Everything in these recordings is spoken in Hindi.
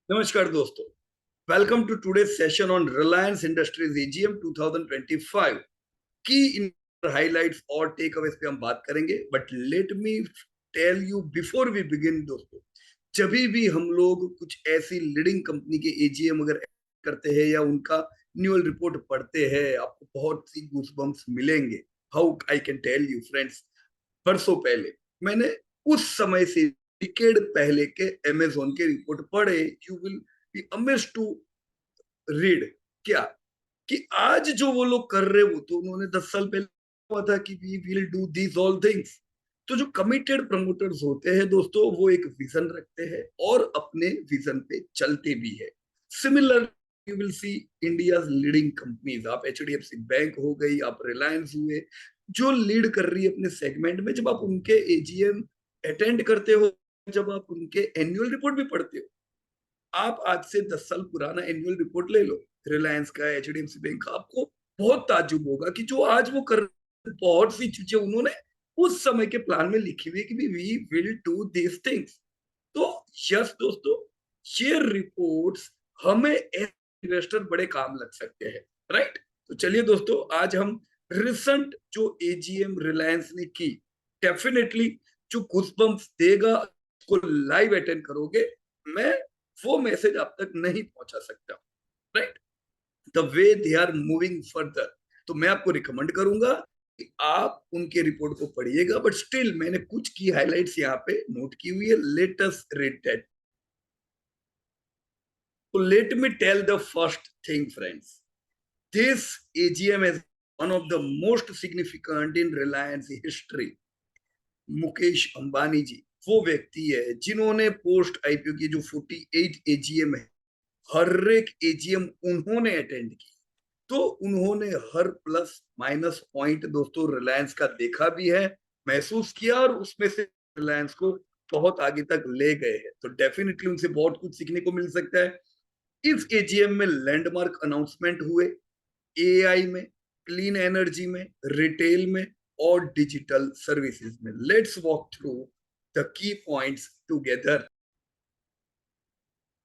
नमस्कार दोस्तों, welcome to today's session on Reliance Industries AGM 2025 की हाइलाइट्स और टेक अवेज पे हम बात करेंगे। But let me tell you before we begin दोस्तों, जब भी हम लोग कुछ ऐसी लीडिंग कंपनी के एजीएम अगर करते हैं या उनका न्यूअल रिपोर्ट पढ़ते हैं, आपको बहुत सी गूज़बम्प्स मिलेंगे। How I can tell you friends, बरसों पहले मैंने उस समय से डिकेड पहले के अमेजोन के रिपोर्ट पढ़े। You will be amazed to read क्या कि आज जो वो लोग कर रहे, वो तो उन्होंने 10 साल पहले हुआ था कि we will do these all things. तो जो कमिटेड प्रमोटर्स होते हैं दोस्तों, वो एक विजन रखते हैं और अपने विजन पे चलते भी है। Similar you will see India leading companies, आप एचडीएफसी बैंक हो गई, आप रिलायंस हुए, जो लीड कर रही है अपने सेगमेंट में। जब आप उनके एजीएम अटेंड करते हो, जब आप उनके एनुअल रिपोर्ट भी पढ़ते हो, आप आज से 10 साल पुराना एनुअल रिपोर्ट ले लो रिलायंस का, एचडीएफसी बैंक का, आपको बहुत ताज्जुब होगा कि जो आज वो कर, बहुत सी चीजें उन्होंने उस समय के प्लान में लिखी हुई कि we will do this things. तो यस दोस्तों, शेयर रिपोर्ट्स हमें इन्वेस्टर बड़े काम लग सकते हैं, राइट। तो चलिए दोस्तों, आज हम रिसेंट जो एजीएम रिलायंस ने की, डेफिनेटली जो गूज़बम्प्स देगा, को लाइव अटेंड करोगे, मैं वो मैसेज आप तक नहीं पहुंचा सकता, right. The way they are moving further, तो मैं आपको रिकमेंड करूंगा कि आप उनके रिपोर्ट को पढ़िएगा। बट स्टिल मैंने कुछ की हाइलाइट्स यहाँ पे नोट की हुई है, लेट अस रीड दैट। तो let me tell the first thing friends, this AGM is one of the most significant in Reliance history. Mukesh Ambani ji वो व्यक्ति है जिन्होंने पोस्ट आईपीओ की जो 48 एजीएम है, हर एक एजीएम उन्होंने अटेंड की। तो उन्होंने हर प्लस माइनस पॉइंट दोस्तों रिलायंस का देखा भी है, महसूस किया, और उसमें से रिलायंस को बहुत आगे तक ले गए हैं। तो डेफिनेटली उनसे बहुत कुछ सीखने को मिल सकता है। इस एजीएम में लैंडमार्क अनाउंसमेंट हुए, एआई में, क्लीन एनर्जी में, रिटेल में और डिजिटल सर्विसेज में। Let's walk through the key points together.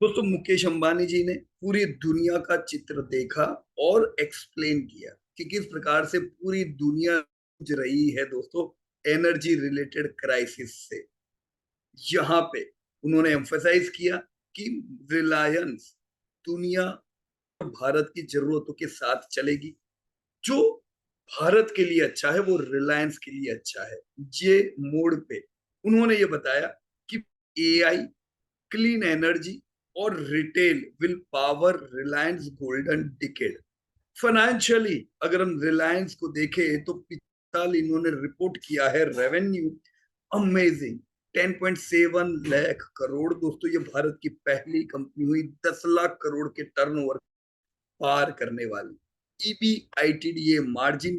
दोस्तों, मुकेश अंबानी जी ने पूरी दुनिया का चित्र देखा और एक्सप्लेन किया कि किस प्रकार से पूरी दुनिया जूझ रही है दोस्तों एनर्जी रिलेटेड क्राइसिस से। यहाँ पे उन्होंने एम्फेसाइज किया कि रिलायंस दुनिया और भारत की जरूरतों के साथ चलेगी। जो भारत के लिए अच्छा है वो रिलायंस के लिए अच्छा है। ये मोड पे उन्होंने ये बताया कि एआई, क्लीन एनर्जी और retail will power Reliance golden decade. Financially अगर हम रिलायंस को देखें तो पिछले साल इन्होंने रिपोर्ट किया है रेवेन्यू अमेजिंग 10.7 लाख करोड़। दोस्तों, ये भारत की पहली कंपनी हुई 10 लाख करोड़ के टर्नओवर पार करने वाली। ईबीआईटीडीए मार्जिन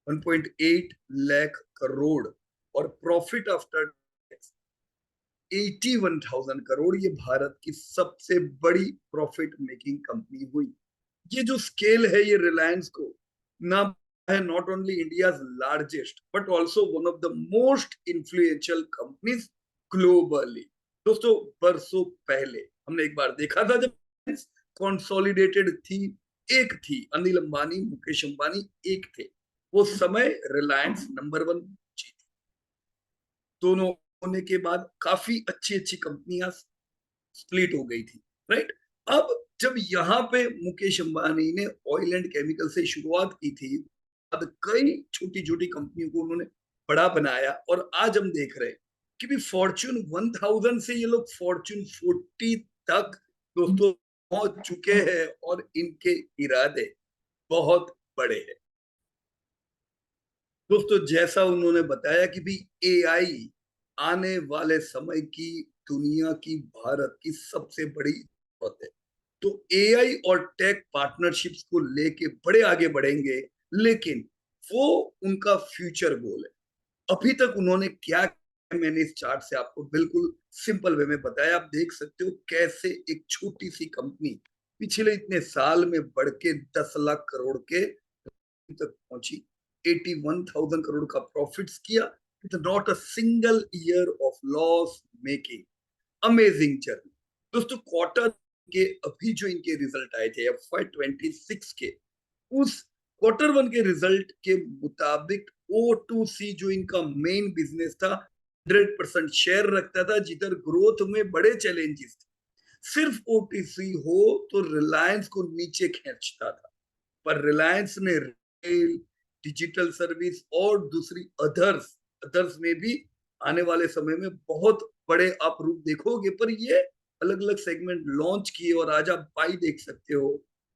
1.8 लाख करोड़ और प्रॉफिट आफ्टर 81,000 करोड़। ये भारत की सबसे बड़ी प्रॉफिट मेकिंग कंपनी हुई। ये जो स्केल है ये रिलायंस को ना है not only India largest but also one of the most influential companies globally. दोस्तों, बरसों पहले हमने एक बार देखा था जब कंसोलिडेटेड थी, एक थी अनिल अंबानी, मुकेश अंबानी एक थे, वो समय रिलायंस नंबर 1 थी। दोनों होने के बाद काफी अच्छी अच्छी कंपनियां स्प्लिट हो गई थी, राइट। अब जब यहाँ पे मुकेश अंबानी ने ऑयल एंड केमिकल से शुरुआत की थी, अब कई छोटी छोटी कंपनियों को उन्होंने बड़ा बनाया, और आज हम देख रहे हैं कि भी फॉर्च्यून 1000 से ये लोग फॉर्च्यून 40 तक दोस्तों पहुंच चुके हैं, और इनके इरादे बहुत बड़े हैं। दोस्तों, जैसा उन्होंने बताया कि भी एआई आने वाले समय की दुनिया की, भारत की सबसे बड़ी जरूरत है। तो एआई और टेक पार्टनरशिप्स को लेके बड़े आगे बढ़ेंगे, लेकिन वो उनका फ्यूचर गोल है। अभी तक उन्होंने क्या किया, मैंने इस चार्ट से आपको बिल्कुल सिंपल वे में बताया। आप देख सकते हो कैसे एक छोटी सी कंपनी पिछले इतने साल में बढ़ के 10 लाख करोड़ के तक पहुंची, 81,000 करोड़ का प्रॉफिट्स किया, with not a single year of loss making. Amazing journey. दोस्तों क्वार्टर के अभी जो इनके रिजल्ट आए थे FY 26 के, उस क्वार्टर वन के रिजल्ट के मुताबिक O2C जो इनका मेन बिजनेस था 100% शेयर रखता था, जिधर ग्रोथ में बड़े चैलेंजेस थे। सिर्फ OTC हो तो रिलायंस को नीचे खींचता था, पर रिलायंस ने रिटेल, डिजिटल सर्विस और दूसरी अदर्स अदर्स में भी आने वाले समय में बहुत बड़े आप रूप देखोगे। पर ये अलग अलग सेगमेंट लॉन्च किए और आज आप पाई देख सकते हो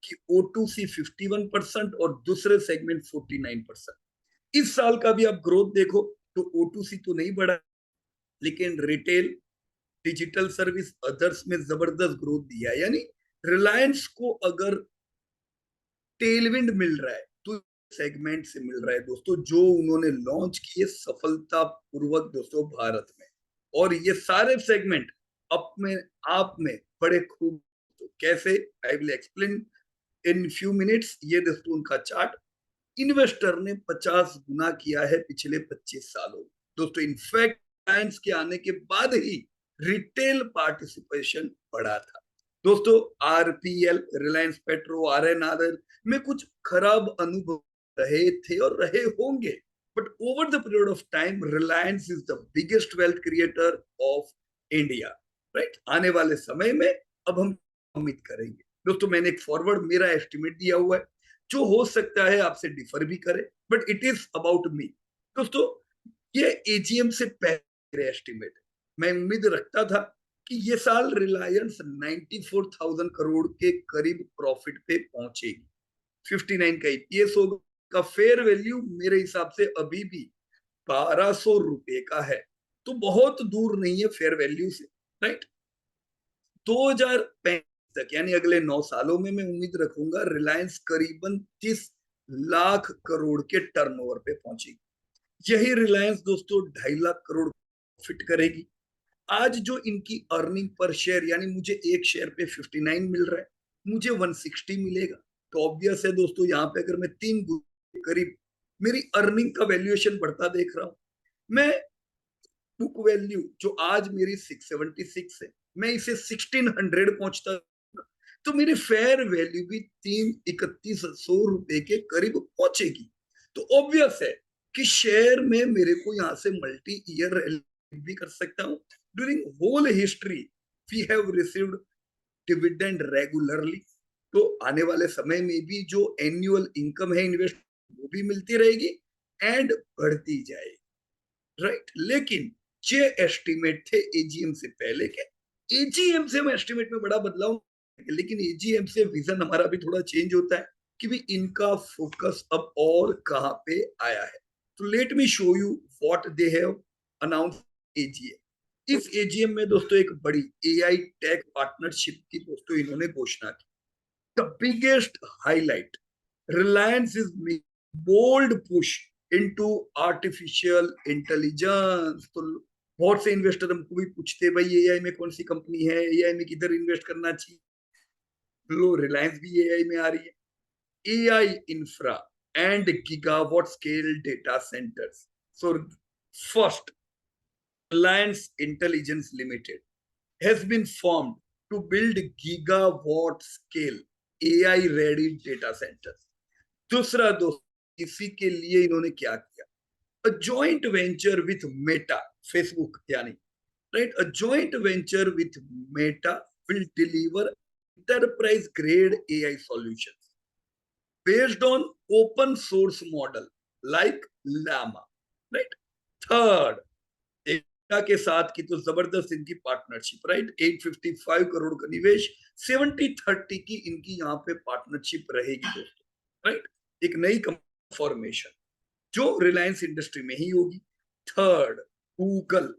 कि O2C 51% और दूसरे सेगमेंट 49%। इस साल का भी आप ग्रोथ देखो तो O2C तो नहीं बढ़ा, लेकिन रिटेल, डिजिटल सर्विस, अदर्स में जबरदस्त ग्रोथ दिया। यानी रिलायंस को अगर टेलविंड मिल रहा है तो सेगमेंट से मिल रहा है दोस्तों, जो उन्होंने लॉन्च किए सफलता पूर्वक दोस्तों भारत में। और ये सारे सेगमेंट अपने आप में बड़े खूब। तो कैसे, I will explain in few minutes. ये दोस्तों उनका चार्ट, इन्वेस्टर ने 50 गुना किया है पिछले 25 सालों में दोस्तों। इनफैक्ट रिलायंस के आने के बाद ही रिटेल पार्टिसिपेशन बढ़ा था दोस्तों। RPL, रिलायंस पेट्रो, RNRL में कुछ खराब अनुभव रहे थे और रहे होंगे, but over the period of time Reliance is the biggest wealth creator of India, right. आने वाले समय में अब हम उम्मीद करेंगे दोस्तों। मैंने एक फॉरवर्ड मेरा एस्टिमेट दिया हुआ है, जो हो सकता है आपसे डिफर भी करे, but it is about me दोस्तों। ये AGM से पहले एस्टिमेट, मैं उम्मीद रखता था कि ये साल रिलायंस 94,000 करोड़ के करीब प्रॉफिट पे पहुंचेगी। 59 का EPS होगा, का फेयर वैल्यू मेरे हिसाब से अभी भी 1200 रुपए का है, तो बहुत दूर नहीं है फेयर वैल्यू से, राइट। 2035 तक यानी अगले 9 सालों में मैं उम्मीद रखूंगा रिलायंस करीबन 30 लाख करोड़ के टर्नओवर पे पहुंचेगी। यही रिलायंस दोस्तों 2.5 लाख करोड़ फिट करेगी। आज जो इनकी अर्निंग पर शेयर, यानी मुझे एक शेयर पे 59 मिल रहा है, मुझे 160 मिलेगा, तो ऑब्वियस है दोस्तों यहाँ पे अगर मैं 3 करीब मेरी अर्निंग का वैल्यूएशन बढ़ता देख रहा हूं। मैं बुक वैल्यू जो आज मेरी 676 है, मैं इसे 1600 पहुंचता, तो मेरी फेयर वैल्यू भी 3,3100 रुपए के करीब पहुंचेगी। तो ऑब्वियस है कि शेयर में मेरे को यहाँ से मल्टी ईयर भी कर सकता हूँ। During whole history we have received dividend regularly, तो आने वाले समय में भी जो एनुअल इनकम है इन्वेस्ट, वो भी मिलती रहेगी एंड बढ़ती जाएगी, राइट। लेकिन ये एस्टिमेट थे AGM से पहले के। AGM से हम एस्टिमेट में बड़ा बदलाव, लेकिन AGM से विजन हमारा भी थोड़ा चेंज होता है कि भी इनका फोकस अब और कहाँ पे आया है। तो let me show you what they have announce AGM। इस AGM में दोस्तों एक बड़ी AI टेक पार्टनरशिप की दोस्तों इन्होंने घोषणा की। The biggest highlight, Reliance is bold push into artificial intelligence. तो बहुत से इन्वेस्टर हमको भी पूछते हैं भाई AI में कौन सी कंपनी है, AI में किधर इन्वेस्ट करना चाहिए। लो रिलायंस भी AI में आ रही है। AI infra and gigawatt scale data centres. So first, Reliance Intelligence Limited has been formed to build gigawatt scale AI ready data centers. दूसरा दोस्त इसी के लिए इन्होंने क्या किया, a joint venture with Meta, Facebook यानी, right, a joint venture with Meta will deliver enterprise grade AI solutions based on open source model like Llama, right. Third, एकता के साथ की तो जबरदस्त इनकी पार्टनरशिप, राइट। 855 करोड़ का निवेश, 70-30 की इनकी यहाँ पे पार्टनरशिप रहेगी दोस्तों, राइट। एक नई फॉर्मेशन जो रिलायंस इंडस्ट्री में ही होगी। Third, Google,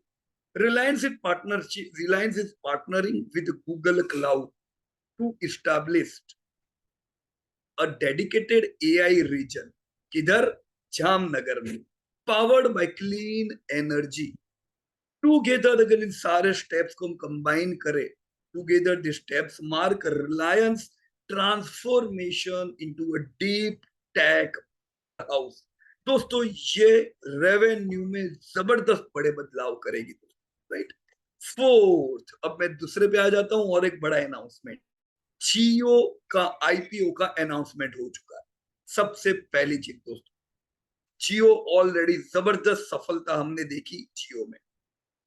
Reliance is partnering with Google cloud to establish a dedicated AI region, किधर, जामनगर में, powered by clean energy. Together अगर इन सारे स्टेप्स को हम कंबाइन करें, together the steps mark Reliance transformation into a deep tech house. दोस्तों ये रेवेन्यू में जबरदस्त बड़े बदलाव करेगी, राइट। फोर्थ, अब मैं दूसरे पे आ जाता हूं और एक बड़ा अनाउंसमेंट, जियो का आईपीओ का अनाउंसमेंट हो चुका है। सबसे पहली चीज दोस्तों, जियो ऑलरेडी जबरदस्त सफलता हमने देखी जियो में।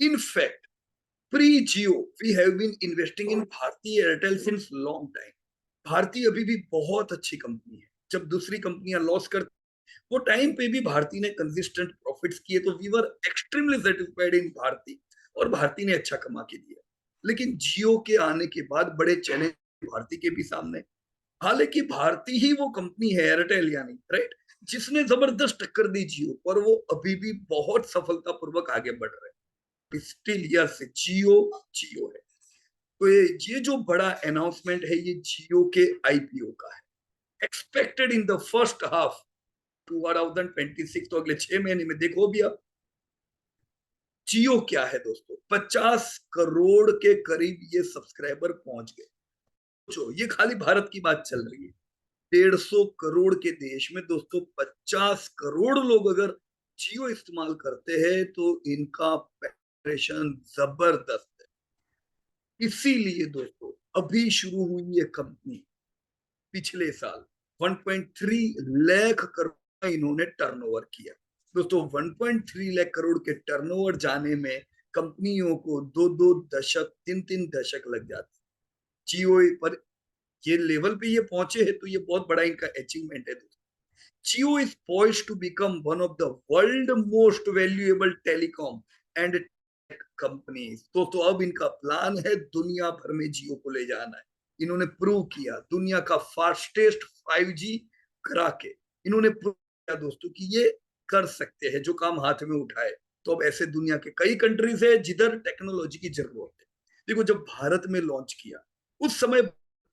In fact pre Jio we have been investing in Bharti Airtel since long time. Bharti अभी भी बहुत अच्छी कंपनी है। जब दूसरी कंपनियां लॉस कर, वो टाइम पे भी भारती ने कंसिस्टेंट प्रॉफिट्स किए, तो we were extremely satisfied in Bharti, और भारती ने अच्छा कमा के दिया। लेकिन जियो के आने के बाद बड़े चैलेंज भारती के भी सामने। हालांकि भारती ही वो कंपनी है, एयरटेल यानी, राइट, जिसने जबरदस्त टक्कर दी जियो, और वो अभी भी बहुत सफलतापूर्वक आगे बढ़ रहे हैं। स्टिल यस, जियो जियो है। तो ये जो बड़ा अनाउंसमेंट है, ये जियो के आईपीओ का है, expected in the first half 2026। तो अगले 6 महीने में देखो भी आप। जियो क्या है दोस्तों, 50 करोड़ के करीब ये सब्सक्राइबर पहुंच गए। सोचो, ये खाली भारत की बात चल रही है। 150 करोड़ के देश में दोस्तों 50 करोड़ लोग अगर जियो इस्तेमाल करते हैं, तो इनका पेनिट्रेशन जबरदस्त है। इसीलिए दोस्तों अभी शुरू हुई ये कंपनी, पिछले साल 1.3 लाख करोड़ का इन्होंने टर्नओवर किया। दोस्तों 1.3 लाख करोड़ के टर्नओवर जाने में कंपनियों को 2-2 दशक, 3-3 दशक लग जाते। जियो पर ये लेवल पे ये पहुंचे हैं, तो ये बहुत बड़ा इनका अचीवमेंट है दोस्तों। Jio is poised to become one of the world most valuable telecom and tech companies। तो अब इनका प्लान है दुनिया भर में जियो को ले जाना है। इन्होंने प्रूव किया दुनिया का फास्टेस्ट 5G करा के, इन्होंने प्रूव किया दोस्तों कि ये कर सकते हैं जो काम हाथ में उठाए। तो अब ऐसे दुनिया के कई कंट्रीज है जिधर टेक्नोलॉजी की जरूरत है। देखो, जब भारत में लॉन्च किया उस समय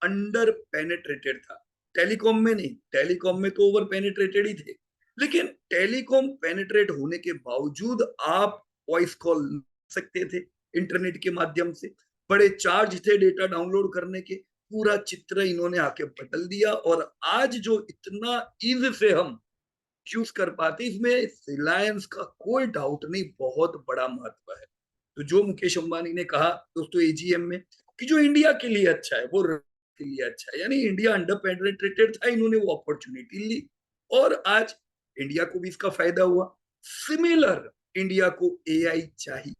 अंडर पेनेट्रेटेड था, टेलीकॉम में नहीं, टेलीकॉम में तो ओवर पेनिट्रेटेड ही थे। लेकिन टेलीकॉम पेनिट्रेट होने के बावजूद आप वॉइस कॉल सकते थे इंटरनेट के माध्यम से। बड़े चार्ज थे डेटा डाउनलोड करने के। पूरा चित्र इन्होंने आके बदल दिया, और आज जो इतना ईज से हम यूज कर पाते, इसमें रिलायंस का कोई डाउट नहीं, बहुत बड़ा महत्व है। तो जो मुकेश अंबानी ने कहा दोस्तों एजीएम में कि जो इंडिया के लिए अच्छा है वो के लिए अच्छा है, यानी इंडिया अंडर पेनिट्रेटेड था, इन्होंने वो अपॉर्चुनिटी ली, और आज इंडिया को भी इसका फायदा हुआ। सिमिलर, इंडिया को एआई चाहिए,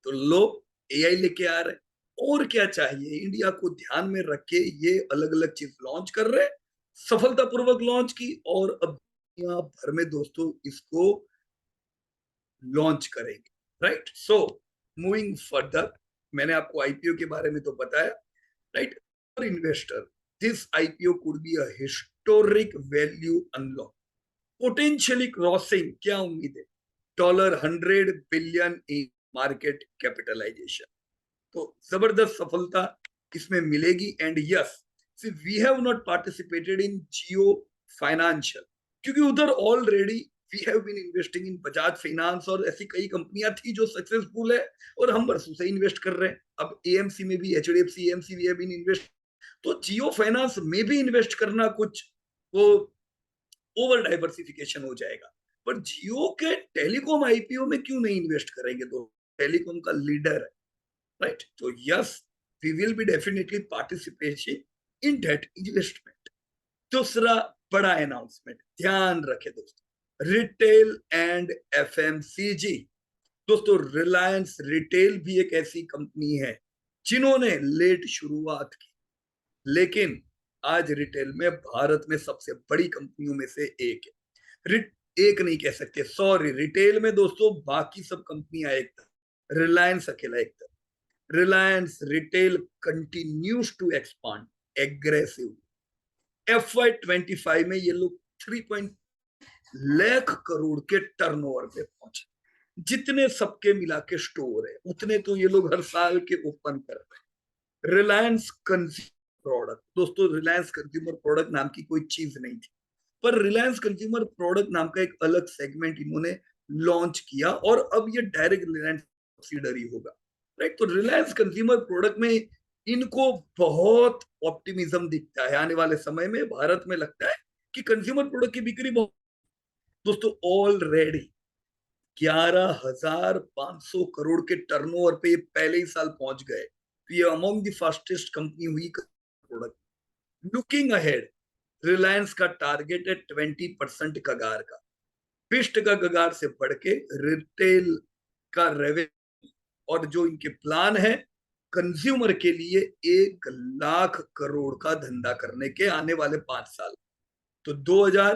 तो लोग एआई लेके आ रहे हैं। और क्या चाहिए, इंडिया को ध्यान में रख के ये अलग अलग चीज लॉन्च कर रहे हैं, सफलतापूर्वक लॉन्च की, और अब दुनिया भर में दोस्तों इसको लॉन्च करेंगे, राइट। सो मूविंग फर्दर, मैंने आपको आईपीओ के बारे में तो बताया, right. For investor this IPO could be a historic value unlock, potentially crossing, क्या उम्मीद है, $100 बिलियन इन मार्केट कैपिटलाइजेशन। तो जबरदस्त सफलता इसमें मिलेगी। And yes, we have not participated in Jio Financial, क्योंकि उधर already we have been investing in Bajaj Finance, और ऐसी कई कंपनियां थी जो सक्सेसफुल है, और हम बरसों से इन्वेस्ट कर रहे हैं। अब एएमसी में भी, HDFC AMC we have been invest, तो जियो फाइनेंस में भी इन्वेस्ट करना कुछ वो ओवर डाइवर्सिफिकेशन हो जाएगा। पर जियो के टेलीकॉम आईपीओ में क्यों नहीं इन्वेस्ट करेंगे, तो टेलीकॉम का लीडर है, राइट। तो yes, we will be definitely participation in that investment. दूसरा बड़ा अनाउंसमेंट, ध्यान रखे दोस्तों, रिटेल एंड एफएमसीजी। दोस्तों रिलायंस रिटेल भी एक ऐसी कंपनी है जिन्होंने लेट शुरुआत की, लेकिन आज रिटेल में भारत में सबसे बड़ी कंपनियों में से एक है। एक नहीं कह सकते, सॉरी, रिटेल में दोस्तों बाकी सब कंपनियां एक तरफ, रिलायंस अकेला एक तरफ। Reliance retail continues to expand aggressive. FY25 में ये लोग 3 लाख करोड़ के टर्नओवर पे पहुंचे। जितने सबके मिला के स्टोर है उतने तो ये लोग हर साल के ओपन कर रहे हैं। रिलायंस कंज्यूमर प्रोडक्ट, दोस्तों रिलायंस कंज्यूमर प्रोडक्ट नाम की कोई चीज नहीं थी, पर रिलायंस कंज्यूमर प्रोडक्ट नाम का एक अलग सेगमेंट इन्होंने लॉन्च किया, और अब ये डायरेक्ट रिलायंस सब्सिडरी होगा, राइट। तो रिलायंस कंज्यूमर प्रोडक्ट में इनको बहुत ऑप्टिमिज्म दिखता है। आने वाले समय में भारत में लगता है कि कंज्यूमर प्रोडक्ट की बिक्री बहुत, दोस्तों ऑलरेडी 11,500 करोड़ के टर्नओवर पे ये पहले ही साल पहुंच गए, तो ये अमंग द फास्टेस्ट कंपनी हुई प्रोडक्ट। लुकिंग अहेड, रिलायंस का टारगेट है 20% कगार का, पिस्ट का कगार से बढ़ के रिटेल का रेवेन्यू, और जो इनके प्लान है कंज्यूमर के लिए 1 लाख करोड़ का धंधा करने के आने वाले 5 साल। तो 2000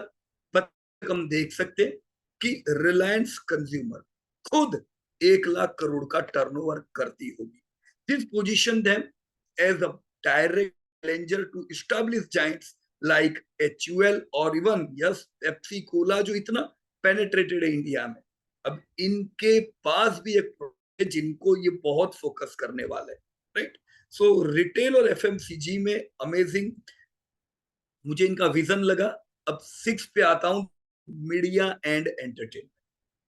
तक हम देख सकते कि रिलायंस कंज्यूमर खुद 1 लाख करोड़ का टर्नओवर करती होगी। This position them as a direct challenger to establish giants like HUL और इवन यस पेप्सी कोला जो इतना पेनिट्रेटेड है इंडिया में। अब इनके पास भी एक है जिनको ये बहुत फोकस करने वाला है, राइट। सो रिटेल और FMCG में अमेजिंग मुझे इनका विजन लगा। अब 6 पे आता हूं, मीडिया एंड एंटरटेनमेंट।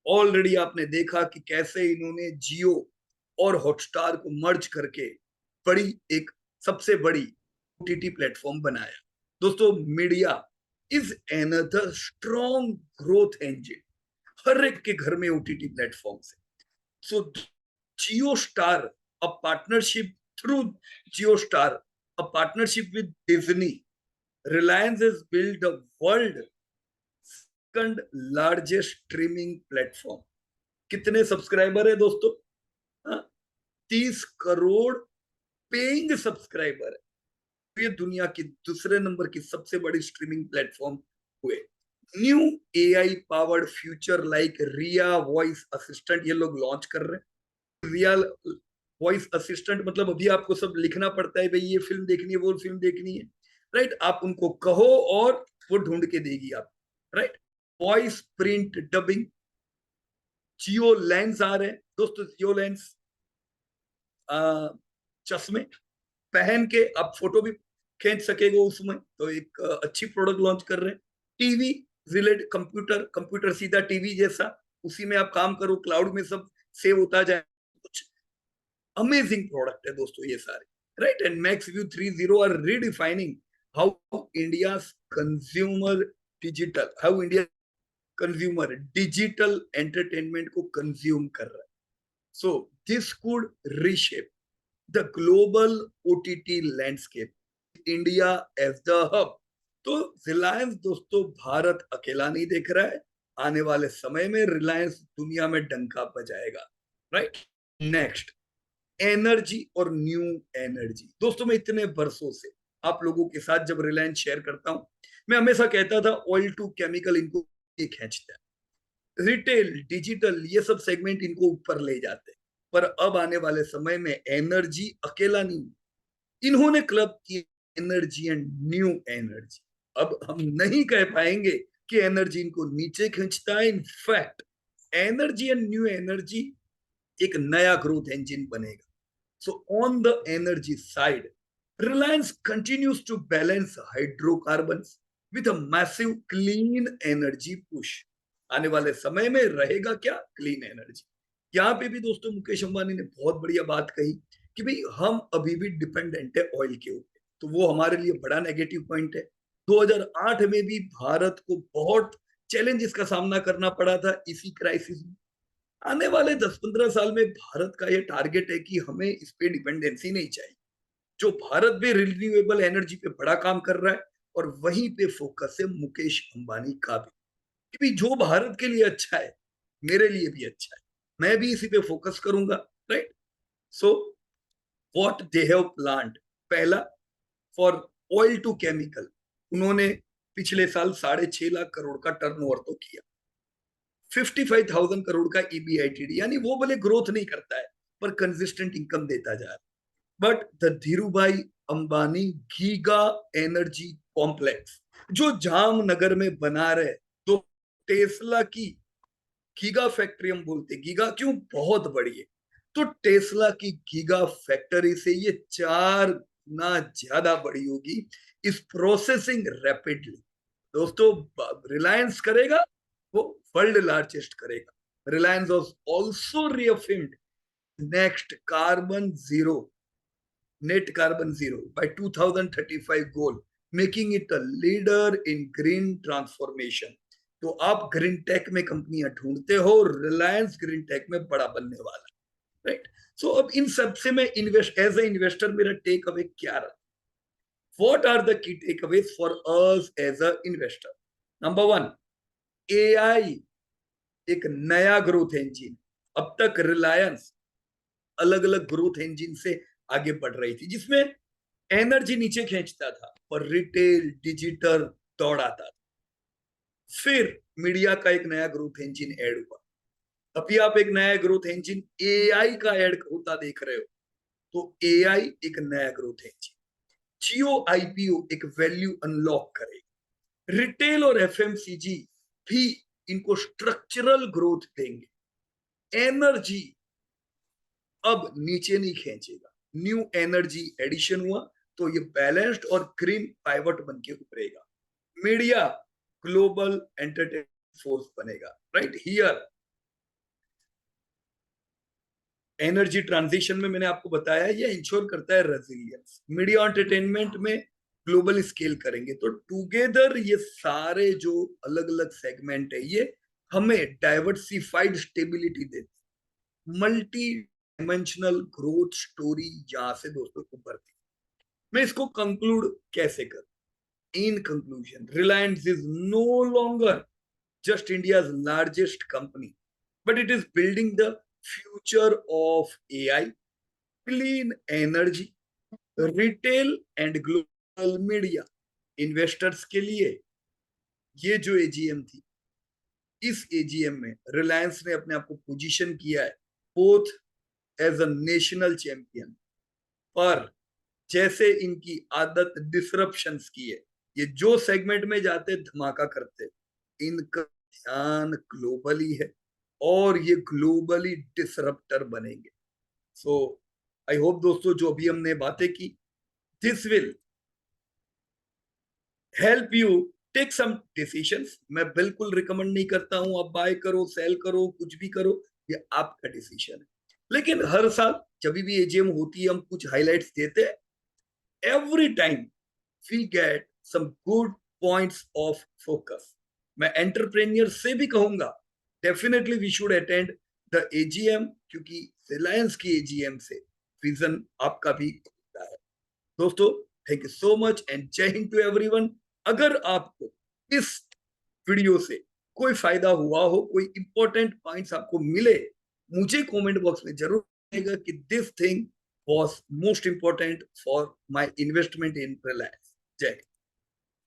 ऑलरेडी आपने देखा कि कैसे इन्होंने जियो और हॉटस्टार को मर्ज करके बड़ी एक सबसे बड़ी OTT प्लेटफॉर्म बनाया। दोस्तों, media is another strong growth engine, हर एक के घर में OTT प्लेटफॉर्म से। So Jio star, a partnership through Jio star, a partnership with Disney, Reliance has built the world second largest streaming platform। कितने सब्सक्राइबर है दोस्तों? 30 करोड़ पेइंग सब्सक्राइबर है। तो ये दुनिया की दूसरे नंबर की सबसे बड़ी स्ट्रीमिंग प्लेटफॉर्म हुए। New AI powered future like Riya voice assistant ये लोग लॉन्च कर रहे हैं। रिया वॉइस असिस्टेंट मतलब अभी आपको सब लिखना पड़ता है, भाई ये फिल्म देखनी है, वो फिल्म देखनी है, राइट। आप उनको कहो और वो ढूंढ के देगी आप, राइट। वॉइस प्रिंट डबिंग, जियो लेंस आ रहे हैं दोस्तों। जियो लेंस चश्मे पहन के आप फोटो भी खींच सकेगा उसमें, तो एक अच्छी प्रोडक्ट लॉन्च कर रहे हैं। टीवी रिलेटेड, कंप्यूटर सीधा टीवी जैसा, उसी में आप काम करो, क्लाउड में सब सेव होता जाए। कुछ अमेजिंग प्रोडक्ट है दोस्तों ये सारे, right. And max view 3.0 are redefining how India consumer digital entertainment को कंज्यूम कर रहा है। So this could reshape the global OTT landscape, India as the hub. तो रिलायंस दोस्तों भारत अकेला नहीं देख रहा है, आने वाले समय में रिलायंस दुनिया में डंका बजाएगा, राइट। नेक्स्ट, एनर्जी और न्यू एनर्जी। दोस्तों, मैं इतने बरसों से आप लोगों के साथ जब रिलायंस शेयर करता हूं, मैं हमेशा कहता था ऑयल टू केमिकल इनको खींचता है, रिटेल डिजिटल ये सब सेगमेंट इनको ऊपर ले जाते हैं। पर अब आने वाले समय में एनर्जी अकेला नहीं, इन्होंने क्लब की एनर्जी एंड न्यू एनर्जी। अब हम नहीं कह पाएंगे कि एनर्जी इनको नीचे खींचता है, in fact energy and new energy एक नया ग्रोथ इंजन बनेगा। So on the energy side, Reliance continues to balance hydrocarbons with a massive clean energy push। आने वाले समय में रहेगा क्या? Clean energy. यहाँ पे भी दोस्तों मुकेश अंबानी ने बहुत बढ़िया बात कही कि भाई हम अभी भी डिपेंडेंट है ऑयल के ऊपर, तो वो हमारे लिए बड़ा नेगेटिव पॉइंट है। 2008 में भी भारत को बहुत चैलेंजेस का सामना करना पड़ा था इसी क्राइसिस में। आने वाले 10-15 साल में भारत का ये टारगेट है कि हमें इस पे डिपेंडेंसी नहीं चाहिए। जो भारत भी रिन्यूएबल एनर्जी पे बड़ा काम कर रहा है, और वहीं पे फोकस है मुकेश अंबानी का भी कि भाई जो भारत के लिए अच्छा है मेरे लिए भी अच्छा है, मैं भी इसी पे फोकस करूंगा, right. So what they have planned, पहला फॉर ऑयल टू केमिकल, उन्होंने पिछले साल 6.5 लाख करोड़ का टर्नओवर तो किया, 55,000 करोड़ का EBITD, यानी वो भले ग्रोथ नहीं करता है पर कंसिस्टेंट इनकम देता जा रहा है। But the Dhirubhai Ambani giga energy complex जो जामनगर में बना रहे, तो टेस्ला की गीगा फैक्ट्री हम बोलते, गीगा क्यों, बहुत बड़ी है। तो टेस्ला की गीगा फैक्ट्री से ये 4 गुना ज्यादा बड़ी होगी, इस प्रोसेसिंग रैपिडली। दोस्तों, रिलायंस करेगा वो वर्ल्ड लार्जेस्ट करेगा। Reliance was also reaffirmed next carbon zero, net carbon zero by 2035 goal, making it a leader in green transformation। तो आप ग्रीन टेक में कंपनियां ढूंढते हो, रिलायंस ग्रीन टेक में बड़ा बनने वाला, राइट? सो अब इन सब से मैं इन्वेस्ट एज ए इन्वेस्टर मेरा टेक अवे क्या रहा? What are the key takeaways for us as a investor? Number one, AI एक नया ग्रोथ इंजिन। अब तक रिलायंस अलग अलग ग्रोथ इंजिन से आगे बढ़ रही थी, जिसमें एनर्जी नीचे खींचता था और रिटेल डिजिटल दौड़ाता था। फिर मीडिया का एक नया ग्रोथ इंजिन ऐड हुआ। अभी आप एक नया ग्रोथ इंजिन एआई का ऐड होता देख रहे हो। तो एआई एक नया ग्रोथ इंजिन, जियो आईपीओ एक वैल्यू अनलॉक करेगी, रिटेल और एफएमसीजी भी इनको स्ट्रक्चरल ग्रोथ देंगे। एनर्जी अब नीचे नहीं खींचेगा, न्यू एनर्जी एडिशन हुआ तो ये बैलेंस्ड और ग्रीन पाइवट बन के उभरेगा। मीडिया ग्लोबल एंटरटेनमेंट फोर्स बनेगा, राइट? हियर एनर्जी ट्रांजिशन में मैंने आपको बताया ये इंश्योर करता है रेजिलियंस। मीडिया एंटरटेनमेंट में ग्लोबल स्केल करेंगे, तो टुगेदर ये सारे जो अलग अलग सेगमेंट है ये हमें डाइवर्सिफाइड स्टेबिलिटी देते, मल्टी डायमेंशनल ग्रोथ स्टोरी यहां से दोस्तों उभरती। मैं इसको कंक्लूड कैसे करूं? In conclusion, Reliance is no longer just India's largest company, but it is building the future of AI, clean energy, retail and global media। Investors के लिए ये जो एजीएम थी, इस एजीएम में रिलायंस ने अपने आप को पोजीशन किया है both as a national champion, पर जैसे इनकी आदत डिसरप्शंस की है, ये जो सेगमेंट में जाते धमाका करते, इनका ध्यान ग्लोबली है और ये ग्लोबली डिसरप्टर बनेंगे। सो आई होप दोस्तों जो अभी हमने बातें की, this will help you take some decisions. मैं बिल्कुल रिकमेंड नहीं करता हूं आप बाय करो, सेल करो, कुछ भी करो, ये आपका डिसीजन है। लेकिन हर साल जब भी एजीएम होती है हम कुछ हाइलाइट्स देते हैं। every time we get some good points of focus। मैं एंटरप्रेन्योर से भी कहूंगा definitely we should attend the AGM, क्योंकि रिलायंस की एजीएम से विजन आपका भी खुलता है। दोस्तों thank you so much and जय हिंद टू एवरीवन। अगर आपको इस वीडियो से कोई फायदा हुआ हो, कोई इंपॉर्टेंट पॉइंट्स आपको मिले, मुझे कमेंट बॉक्स में जरूर लिखिएगा कि this thing was most important for my investment in Reliance। Jai Hind।